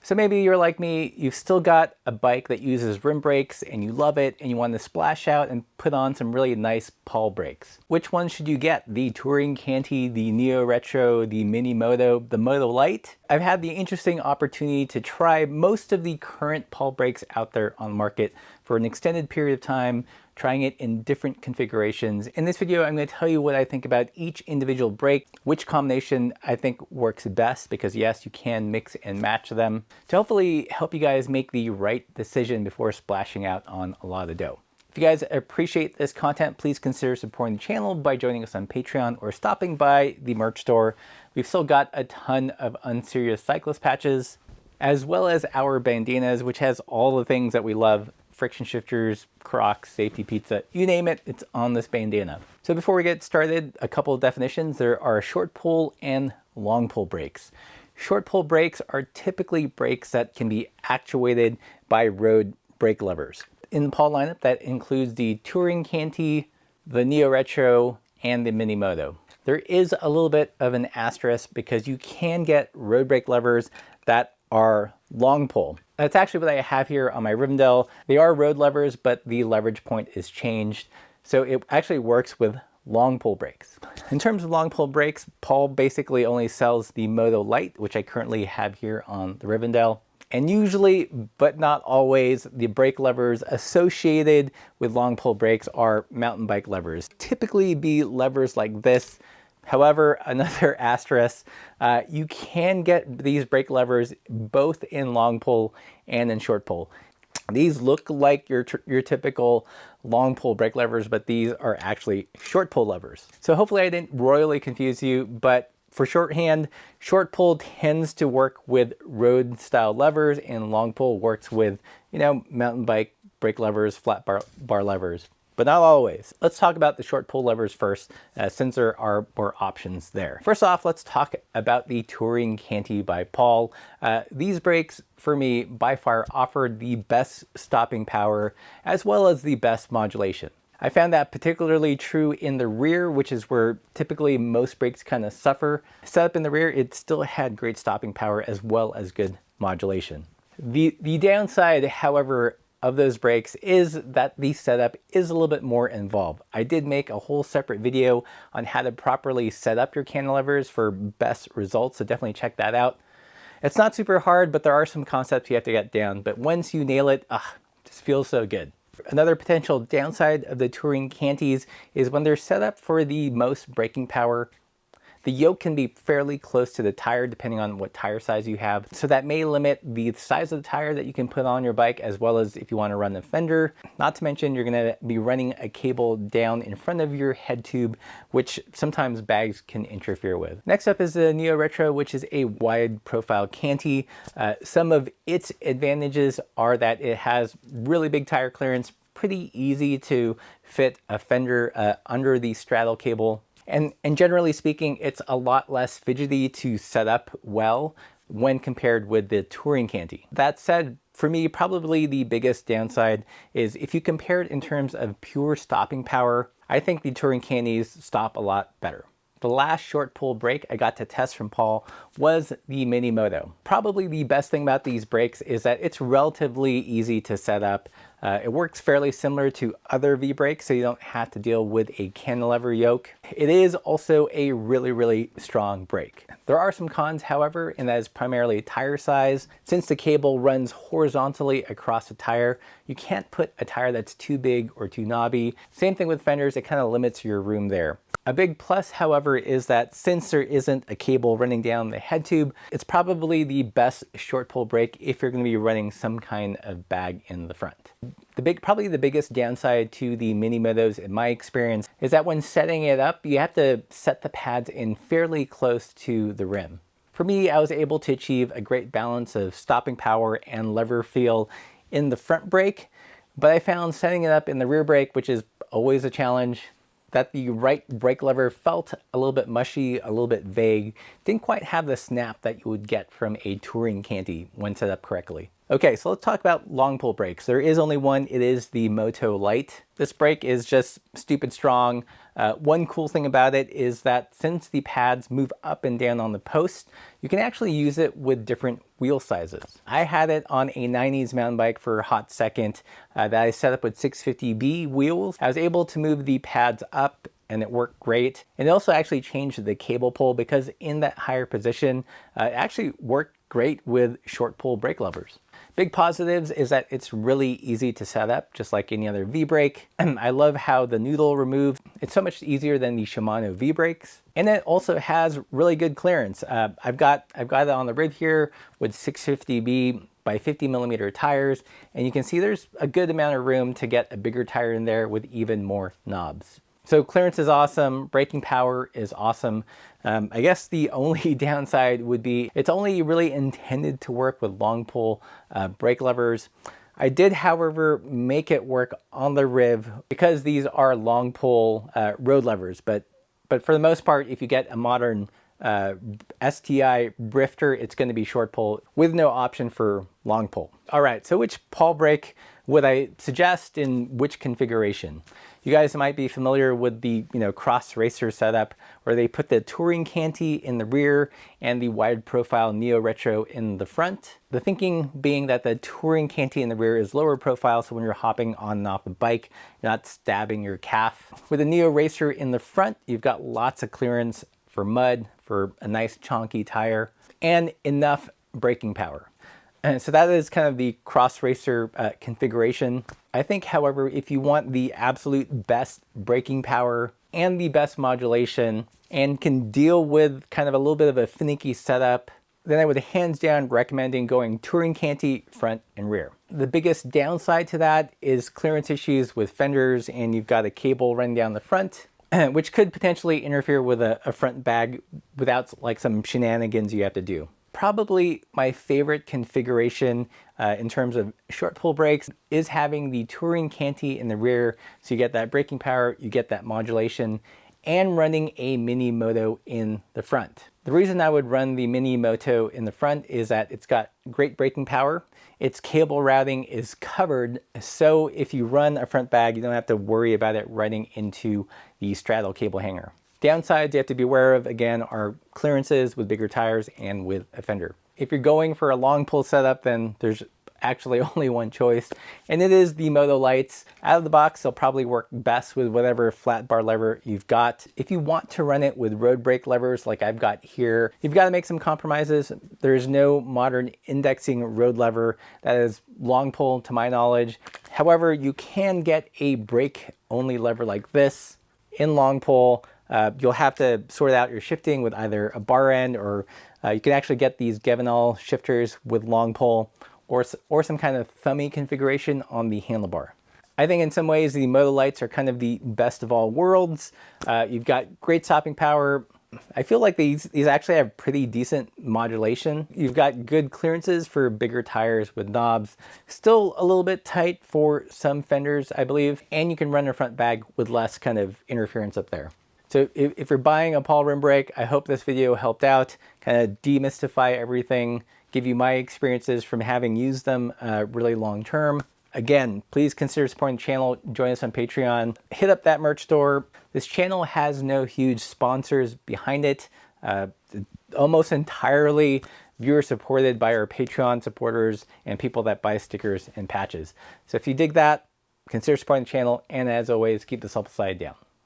So maybe you're like me, you've still got a bike that uses rim brakes and you love it and you want to splash out and put on some really nice Paul brakes. Which one should you get? The Touring Canty, the Neo Retro, the Mini Moto, the Moto Lite? I've had the interesting opportunity to try most of the current Paul brakes out there on the market for an extended period of time, trying it in different configurations. In this video, I'm going to tell you what I think about each individual brake, which combination I think works best, because yes, you can mix and match them, to hopefully help you guys make the right decision before splashing out on a lot of dough. If you guys appreciate this content, please consider supporting the channel by joining us on Patreon or stopping by the merch store. We've still got a ton of Unserious Cyclist patches, as well as our bandanas, which has all the things that we love: friction shifters, Crocs, safety pizza, you name it, it's on this bandana. So before we get started, a couple of definitions. There are short pull and long pull brakes. Short pull brakes are typically brakes that can be actuated by road brake levers. In the Paul lineup, that includes the Touring Canty, the Neo Retro, and the Mini Moto. There is a little bit of an asterisk because you can get road brake levers that are long pull. That's actually what I have here on my Rivendell. They are road levers, but the leverage point is changed. So it actually works with long pull brakes. In terms of long pull brakes, Paul basically only sells the Moto Lite, which I currently have here on the Rivendell. And usually, but not always, the brake levers associated with long pull brakes are mountain bike levers. Typically be levers like this. However, another asterisk, you can get these brake levers both in long pull and in short pull. These look like your typical long pull brake levers, but these are actually short pull levers. So hopefully I didn't royally confuse you, but for shorthand, short pull tends to work with road style levers and long pull works with, you know, mountain bike brake levers, flat bar levers, but not always. Let's talk about the short pull levers first, since there are more options there. First off, let's talk about the Touring Canty by Paul. These brakes, for me, by far offered the best stopping power as well as the best modulation. I found that particularly true in the rear, which is where typically most brakes kind of suffer. Set up in the rear, it still had great stopping power as well as good modulation. The downside, however, of those brakes is that the setup is a little bit more involved. I did make a whole separate video on how to properly set up your cantilevers for best results, so definitely check that out. It's not super hard, but there are some concepts you have to get down, but once you nail it, it just feels so good. Another potential downside of the Touring Cantys is when they're set up for the most braking power, the yoke can be fairly close to the tire depending on what tire size you have. So that may limit the size of the tire that you can put on your bike, as well as if you want to run the fender. Not to mention you're going to be running a cable down in front of your head tube, which sometimes bags can interfere with. Next up is the Neo Retro, which is a wide profile Canty. Some of its advantages are that it has really big tire clearance, pretty easy to fit a fender under the straddle cable. And generally speaking, it's a lot less fidgety to set up well when compared with the Touring Canty. That said, for me, probably the biggest downside is if you compare it in terms of pure stopping power, I think the Touring Cantys stop a lot better. The last short pull brake I got to test from Paul was the Mini Moto. Probably the best thing about these brakes is that it's relatively easy to set up. It works fairly similar to other V-brakes, so you don't have to deal with a cantilever yoke. It is also a really, really strong brake. There are some cons, however, and that is primarily tire size. Since the cable runs horizontally across the tire, you can't put a tire that's too big or too knobby. Same thing with fenders, it kind of limits your room there. A big plus, however, is that since there isn't a cable running down the head tube, it's probably the best short pull brake if you're going to be running some kind of bag in the front. Probably the biggest downside to the Mini Motos in my experience is that when setting it up, you have to set the pads in fairly close to the rim. For me, I was able to achieve a great balance of stopping power and lever feel in the front brake, but I found setting it up in the rear brake, which is always a challenge, that the right brake lever felt a little bit mushy, a little bit vague, didn't quite have the snap that you would get from a Touring Canty when set up correctly. Okay, so let's talk about long pull brakes. There is only one. It is the Moto Light. This brake is just stupid strong. One cool thing about it is that since the pads move up and down on the post, you can actually use it with different wheel sizes. I had it on a 90s mountain bike for a hot second that I set up with 650B wheels. I was able to move the pads up and it worked great. And it also actually changed the cable pull because in that higher position, it actually worked great with short pull brake levers. Big positives is that it's really easy to set up, just like any other V-brake. I love how the noodle removed. It's so much easier than the Shimano V-brakes. And it also has really good clearance. I've got it on the rib here with 650B by 50 millimeter tires. And you can see there's a good amount of room to get a bigger tire in there with even more knobs. So clearance is awesome, braking power is awesome. I guess the only downside would be it's only really intended to work with long pull brake levers. I did, however, make it work on the rib because these are long pull road levers. But for the most part, if you get a modern STI drifter, it's going to be short pull with no option for long pull. All right, so which pull brake would I suggest in which configuration? You guys might be familiar with the cross racer setup where they put the touring Canty in the rear and the wide profile Neo Retro in the front. The thinking being that the touring Canty in the rear is lower profile, so when you're hopping on and off the bike, you're not stabbing your calf. With the Neo Racer in the front, you've got lots of clearance for mud, for a nice chonky tire, and enough braking power. And so that is kind of the cross racer configuration. I think, however, if you want the absolute best braking power and the best modulation and can deal with kind of a little bit of a finicky setup, then I would hands down recommending going touring Canty front and rear. The biggest downside to that is clearance issues with fenders, and you've got a cable running down the front, which could potentially interfere with a front bag without like some shenanigans you have to do. Probably my favorite configuration in terms of short pull brakes is having the touring Canty in the rear, so you get that braking power, you get that modulation, and running a mini Moto in the front. The reason I would run the mini Moto in the front is that it's got great braking power. Its cable routing is covered, so if you run a front bag, you don't have to worry about it running into the straddle cable hanger. Downsides you have to be aware of, again, are clearances with bigger tires and with a fender. If you're going for a long pull setup, then there's actually only one choice, and it is the Moto Lights. Out of the box, they'll probably work best with whatever flat bar lever you've got. If you want to run it with road brake levers like I've got here, you've got to make some compromises. There's no modern indexing road lever that is long pull to my knowledge. However, you can get a brake only lever like this in long pull. You'll have to sort out your shifting with either a bar end, or you can actually get these Gevinal shifters with long pull, or some kind of thummy configuration on the handlebar. I think in some ways the Moto Lights are kind of the best of all worlds. You've got great stopping power. I feel like these actually have pretty decent modulation. You've got good clearances for bigger tires with knobs. Still a little bit tight for some fenders, I believe. And you can run a front bag with less kind of interference up there. So if you're buying a Paul rim brake, I hope this video helped out, kind of demystify everything, give you my experiences from having used them really long term. Again, please consider supporting the channel. Join us on Patreon. Hit up that merch store. This channel has no huge sponsors behind it. Almost entirely viewer supported by our Patreon supporters and people that buy stickers and patches. So if you dig that, consider supporting the channel. And as always, keep the sulfur side down.